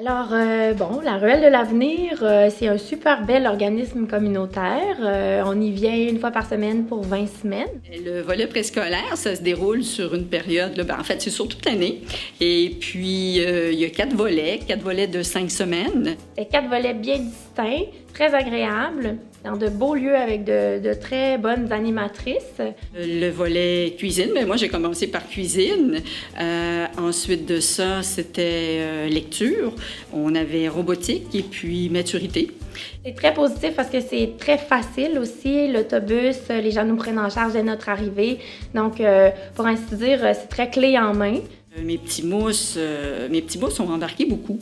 Alors, la Ruelle de l'avenir, c'est un super bel organisme communautaire. On y vient une fois par semaine pour 20 semaines. Le volet préscolaire, ça se déroule sur une période, là, en fait, c'est sur toute l'année. Et puis, il y a 4 volets de 5 semaines. C'est 4 volets bien distincts, très agréables, dans de beaux lieux avec de très bonnes animatrices. Le volet cuisine, mais moi, j'ai commencé par cuisine. Ensuite de ça, c'était lecture. On avait robotique et puis maturité. C'est très positif parce que c'est très facile aussi. L'autobus, les gens nous prennent en charge dès notre arrivée. Donc, pour ainsi dire, c'est très clé en main. Mes petits mousses ont embarqué beaucoup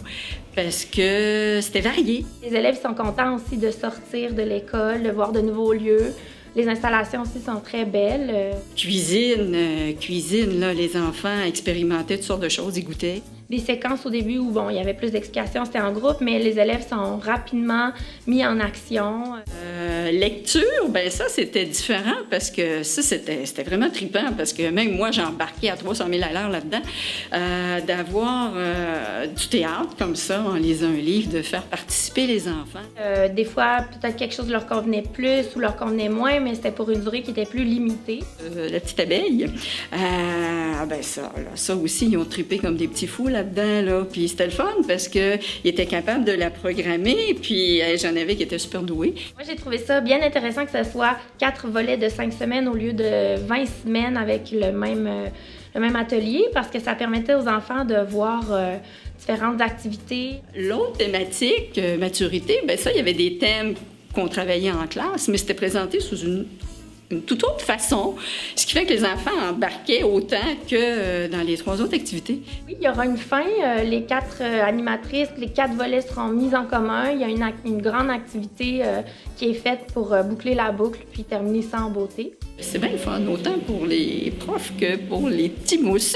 parce que c'était varié. Les élèves sont contents aussi de sortir de l'école, de voir de nouveaux lieux. Les installations aussi sont très belles. Cuisine, là, les enfants expérimentaient toutes sortes de choses, ils goûtaient. Des séquences au début où, il y avait plus d'explications, c'était en groupe, mais les élèves sont rapidement mis en action. Lecture, ça, c'était différent parce que ça, c'était vraiment trippant parce que même moi, j'ai embarqué à 300 000 à l'heure là-dedans. D'avoir du théâtre comme ça, en lisant un livre, de faire participer les enfants. Des fois, peut-être quelque chose leur convenait plus ou leur convenait moins, mais c'était pour une durée qui était plus limitée. La petite abeille, ça aussi, ils ont trippé comme des petits fous là-dedans, là. Puis c'était le fun parce qu'ils étaient capables de la programmer, puis j'en avais qui étaient super doués. Moi, j'ai trouvé ça bien intéressant que ce soit 4 volets de 5 semaines au lieu de 20 semaines avec le même atelier parce que ça permettait aux enfants de voir différentes activités. L'autre thématique, maturité, ça, il y avait des thèmes qu'on travaillait en classe, mais c'était présenté sous une toute autre façon, ce qui fait que les enfants embarquaient autant que dans les 3 autres activités. Oui, il y aura une fin. Les 4 animatrices, les 4 volets seront mis en commun. Il y a une grande activité qui est faite pour boucler la boucle puis terminer ça en beauté. C'est bien le fun, autant pour les profs que pour les petits mousses.